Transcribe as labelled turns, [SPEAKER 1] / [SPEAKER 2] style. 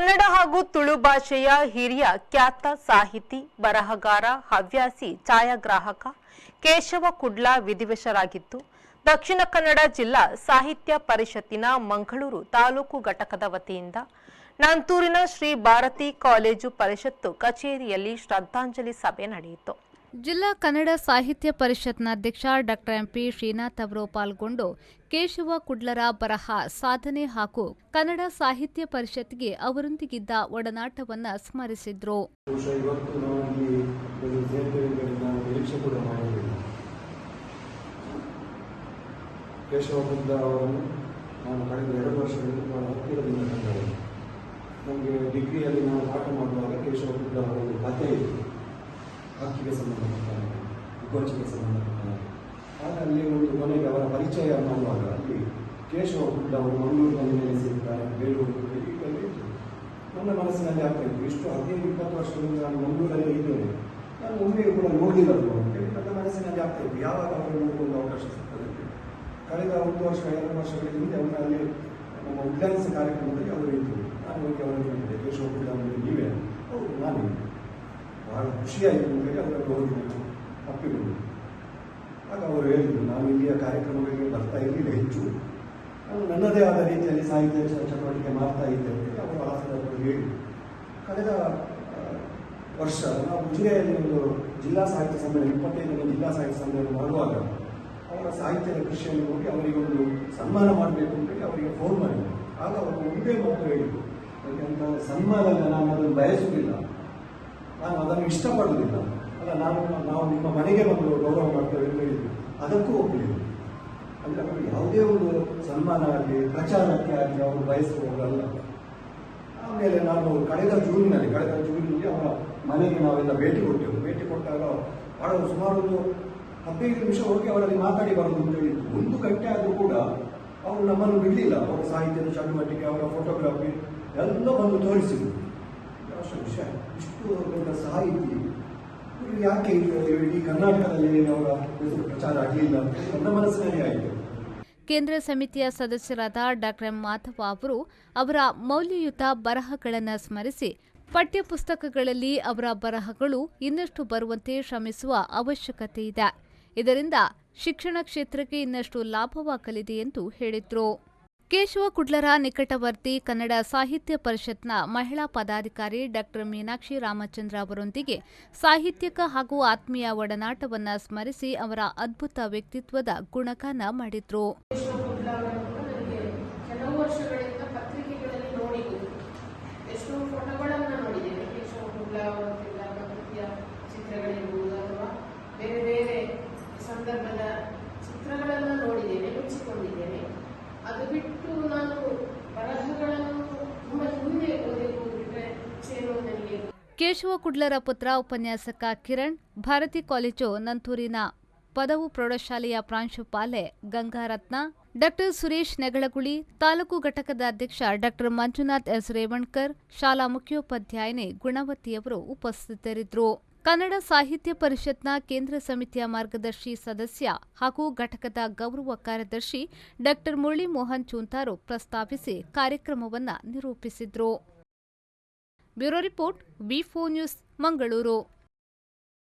[SPEAKER 1] ಕನ್ನಡ ಹಾಗೂ ತುಳು ಭಾಷೆಯ ಹಿರಿಯ ಖ್ಯಾತ ಸಾಹಿತಿ, ಬರಹಗಾರ, ಹವ್ಯಾಸಿ, ಛಾಯಾಗ್ರಾಹಕ ಕೇಶವ ಕುಡ್ಲ ವಿಧಿವಶರಾಗಿದ್ದು, ದಕ್ಷಿಣ ಕನ್ನಡ ಜಿಲ್ಲಾ ಸಾಹಿತ್ಯ ಪರಿಷತ್ತಿನ ಮಂಗಳೂರು ತಾಲೂಕು ಘಟಕದ ವತಿಯಿಂದ ನಂತೂರಿನ ಶ್ರೀ ಭಾರತಿ ಕಾಲೇಜು ಪರಿಷತ್ತು ಕಚೇರಿಯಲ್ಲಿ ಶ್ರದ್ಧಾಂಜಲಿ ಸಭೆ ನಡೆಯಿತು. ಜಿಲ್ಲಾ ಕನ್ನಡ ಸಾಹಿತ್ಯ ಪರಿಷತ್ನ ಅಧ್ಯಕ್ಷ ಡಾಕ್ಟರ್ ಎಂಪಿ ಶ್ರೀನಾಥ್ ಅವರು ಪಾಲ್ಗೊಂಡು ಕೇಶವ ಕುಡ್ಲರ ಬರಹ ಸಾಧನೆ ಹಾಗೂ ಕನ್ನಡ ಸಾಹಿತ್ಯ ಪರಿಷತ್ಗೆ ಅವರೊಂದಿಗಿದ್ದ ಒಡನಾಟವನ್ನ ಸ್ಮರಿಸಿದ್ರು.
[SPEAKER 2] ಕೇಶವ ಕುಡ್ಲ ಅವರನ್ನು ನಾನು ಕಳೆದ 2 ವರ್ಷಗಳಿಂದ ಬಹಳ ಹತ್ತಿರದಿಂದ ಕಂಡವರು. ನಮಗೆ ಡಿಗ್ರಿಯಲ್ಲಿ ನಾವು ಪಾಠ ಮಾಡುವಾಗ ಕೇಶವ ಕುಡ್ಲ ಅವರ ಒಂದು ಕಥೆ ಇತ್ತು, ಹಕ್ಕಿಗೆ ಸಂಬಂಧಪಟ್ಟ ವಿಕೋಚಕ್ಕೆ ಸಂಬಂಧಪಟ್ಟ. ಆಗ ಅಲ್ಲಿ ಒಂದು ಕೊನೆಗೆ ಅವರ ಪರಿಚಯ ಮಾಡುವಾಗ ಅಲ್ಲಿ ಕೇಶವ ಕುಡ್ಲ ಅವರು ಮಂಗಳೂರಿನಲ್ಲಿ ನೆಲೆಸಿರ್ತಾರೆ, ಬೇಲೂರು ಇತ್ತು. ನನ್ನ ಮನಸ್ಸಿನಲ್ಲಿ ಆಗ್ತಾ ಇತ್ತು, ಇಷ್ಟು 15-20 ವರ್ಷಗಳಿಂದ ನಾನು ಮಂಗಳೂರಲ್ಲೇ ಇದ್ದೇನೆ, ನಾನು ಒಮ್ಮೆಯೂ ಕೂಡ ನೋಡಿಲ್ಲದು ಅಂತೇಳಿ ನನ್ನ ಮನಸ್ಸಿನಲ್ಲಿ ಆಗ್ತಾ ಇತ್ತು. ಯಾವಾಗ ಅವರು ನೋಡುವ ಅವಕಾಶ ಸಿಗ್ತದೆ. ಕಳೆದ 1 ವರ್ಷ 2 ವರ್ಷಗಳ ಹಿಂದೆ ಅವರು ಅಲ್ಲಿ ನಮ್ಮ ಉದ್ಯಾನಿಸ ಕಾರ್ಯಕ್ರಮದಲ್ಲಿ ಅವರು ಇದ್ದರು. ನಾನು ಹೋಗಿ ಅವರಿಗೆ ಹೇಳಿದೆ, ಕೇಶವ ಕುಡ್ಲ ಅಂದರೆ ನೀವೇ? ಹೌದು, ನಾನೇ. ಬಹಳ ಖುಷಿಯಾಯಿತು ಅಂತೇಳಿ ಅವರಲ್ಲಿ ಹೋಗಿ ಅಪ್ಪಿಕೊಂಡು. ಆಗ ಅವರು ಹೇಳಿದರು, ನಾನು ಇಲ್ಲಿಯ ಕಾರ್ಯಕ್ರಮಗಳಿಗೆ ಬರ್ತಾ ಇರಲಿಲ್ಲ ಹೆಚ್ಚು, ನಾನು ನನ್ನದೇ ಆದ ರೀತಿಯಲ್ಲಿ ಸಾಹಿತ್ಯ ಚಟುವಟಿಕೆ ಮಾಡ್ತಾ ಇದ್ದೆ ಅಂತೇಳಿ ಅವರು ಆಸಕ್ತರು ಹೇಳಿ. ಕಳೆದ ವರ್ಷ ನಾವು ಉಜಿರೆಯಲ್ಲಿ ಒಂದು ಜಿಲ್ಲಾ ಸಾಹಿತ್ಯ ಸಮ್ಮೇಳನ 25ನೇ ಜಿಲ್ಲಾ ಸಾಹಿತ್ಯ ಸಮ್ಮೇಳನ ಮಾಡುವಾಗ ಅವರ ಸಾಹಿತ್ಯದ ಕೃಷಿಯನ್ನು ಹೋಗಿ ಅವರಿಗೊಂದು ಸನ್ಮಾನ ಮಾಡಬೇಕು ಅಂತೇಳಿ ಅವರಿಗೆ ಫೋನ್ ಮಾಡಿದರು. ಆಗ ಅವರು ಒಂದೇ ಮಾತು ಹೇಳಿದರು, ಯಾಕೆಂತ ಸನ್ಮಾನ ನಾನು ಅದನ್ನು ಬಯಸುವುದಿಲ್ಲ, ನಾನು ಅದನ್ನು ಇಷ್ಟಪಡುವುದಿಲ್ಲ, ಅಲ್ಲ ನಾವು ನಿಮ್ಮ ಮನೆಗೆ ಬಂದು ಗೌರವ ಮಾಡ್ತೇವೆ ಅಂತ ಹೇಳಿದ್ರು. ಅದಕ್ಕೂ ಒಪ್ಪಲಿಲ್ಲ. ಅಂದರೆ ಅವರು ಯಾವುದೇ ಒಂದು ಸನ್ಮಾನ ಆಗಲಿ ಪ್ರಚಾರಕ್ಕೆ ಆಗಲಿ ಅವರು ಬಯಸುವವರಲ್ಲ. ಆಮೇಲೆ ನಾನು ಕಳೆದ ಜೂನಿನಲ್ಲಿ ಅವರ ಮನೆಗೆ ನಾವೆಲ್ಲ ಭೇಟಿ ಕೊಟ್ಟೆವು. ಭೇಟಿ ಕೊಟ್ಟಾಗ ಬಹಳ ಸುಮಾರು ಒಂದು 15 ನಿಮಿಷ ಹೋಗಿ ಅವರಲ್ಲಿ ಮಾತಾಡಿ ಬರೋದು ಅಂತ ಹೇಳಿದ್ರು. 1 ಗಂಟೆ ಆದರೂ ಕೂಡ ಅವರು ನಮ್ಮನ್ನು ಬಿಡಲಿಲ್ಲ. ಅವರ ಸಾಹಿತ್ಯದ ಚಟುವಟಿಕೆ, ಅವರ ಫೋಟೋಗ್ರಫಿ ಎಲ್ಲ ಬಂದು ತೋರಿಸಿದ್ರು. ವಿಷಯ ಇಷ್ಟು ದೊಡ್ಡ ಸಾಹಿತಿ ಯಾಕೆ ಇಡೀ ಕರ್ನಾಟಕದಲ್ಲಿ ಅವರ ಹೆಸರು ಪ್ರಚಾರ ಆಗಲಿಲ್ಲ ಅಂತ ನನ್ನ ಮನಸ್ಸಿನಲ್ಲಿ ಆಯಿತು.
[SPEAKER 1] ಕೇಂದ್ರ ಸಮಿತಿಯ ಸದಸ್ಯರಾದ ಡಾಕ್ಟರ್ ಎಂ ಮಾಧವ ಅವರು ಅವರ ಮೌಲ್ಯಯುತ ಬರಹಗಳನ್ನು ಸ್ಮರಿಸಿ ಪಠ್ಯಪುಸ್ತಕಗಳಲ್ಲಿ ಅವರ ಬರಹಗಳು ಇನ್ನಷ್ಟು ಬರುವಂತೆ ಶ್ರಮಿಸುವ ಅವಶ್ಯಕತೆ ಇದೆ. ಇದರಿಂದ ಶಿಕ್ಷಣ ಕ್ಷೇತ್ರಕ್ಕೆ ಇನ್ನಷ್ಟು ಲಾಭವಾಗಲಿದೆ ಎಂದು ಹೇಳಿದರು. ಕೇಶವ ಕುಡ್ಲರ ನಿಕಟವರ್ತಿ ಕನ್ನಡ ಸಾಹಿತ್ಯ ಪರಿಷತ್ನ ಮಹಿಳಾ ಪದಾಧಿಕಾರಿ ಡಾಕ್ಟರ್ ಮೀನಾಕ್ಷಿ ರಾಮಚಂದ್ರ ಅವರೊಂದಿಗೆ ಸಾಹಿತ್ಯಕ ಹಾಗೂ ಆತ್ಮೀಯ ಒಡನಾಟವನ್ನು ಸ್ಮರಿಸಿ ಅವರ ಅದ್ಭುತ ವ್ಯಕ್ತಿತ್ವದ ಗುಣಗಾನ ಮಾಡಿದ್ರು.
[SPEAKER 3] ಕೆಲವು ವರ್ಷಗಳಿಂದ ಪತ್ರಿಕೆಗಳಲ್ಲಿ ನೋಡಿದ್ದು, ಎಷ್ಟೋ ಫೋಟೋಗಳನ್ನು ನೋಡಿದ್ದೇನೆ. ಕೇಶವ ಕುಡ್ಲ ಅವರ ಚಿತ್ರಗಳಿರ್ಬೋದು ಅಥವಾ ಬೇರೆ ಬೇರೆ ಸಂದರ್ಭದ ಚಿತ್ರಗಳನ್ನು ನೋಡಿದ್ದೇನೆ, ಮೆಚ್ಚಿಕೊಂಡಿದ್ದೇನೆ. ಅದು ಬಿಟ್ಟು ನಾನು ಬರಹಗಳನ್ನು ತುಂಬ ಹಿಂದೆ ಓದಬೇಕು ಬಿಟ್ಟರೆ ಇಚ್ಛೆಯನ್ನು ನನಗೆ.
[SPEAKER 1] ಕೇಶವ ಕುಡ್ಲರ ಪುತ್ರ ಉಪನ್ಯಾಸಕ ಕಿರಣ್, ಭಾರತಿ ಕಾಲೇಜು ನಂತೂರಿನ ಪದವು ಪ್ರೌಢಶಾಲೆಯ ಪ್ರಾಂಶುಪಾಲೆ ಗಂಗಾರತ್ನ, ಡಾಕ್ಟರ್ ಸುರೇಶ್ ನೆಗಳಗುಳಿ, ತಾಲೂಕು ಘಟಕದ ಅಧ್ಯಕ್ಷ ಡಾಕ್ಟರ್ ಮಂಜುನಾಥ್ ಎಸ್ ರೇವಣ್ಕರ್, ಶಾಲಾ ಮುಖ್ಯೋಪಾಧ್ಯಾಯಿನಿ ಗುಣವತಿಯವರು ಉಪಸ್ಥಿತರಿದ್ದರು. ಕನ್ನಡ ಸಾಹಿತ್ಯ ಪರಿಷತ್ನ ಕೇಂದ್ರ ಸಮಿತಿಯ ಮಾರ್ಗದರ್ಶಿ ಸದಸ್ಯ ಹಾಗೂ ಘಟಕದ ಗೌರವ ಕಾರ್ಯದರ್ಶಿ ಡಾಕ್ಟರ್ ಮುರಳಿ ಮೋಹನ್ ಚೂಂತಾರು ಪ್ರಸ್ತಾಪಿಸಿ ಕಾರ್ಯಕ್ರಮವನ್ನು ನಿರೂಪಿಸಿದರು. ಬ್ಯೂರೋ ರಿಪೋರ್ಟ್, ವಿ4 ನ್ಯೂಸ್, ಮಂಗಳೂರು.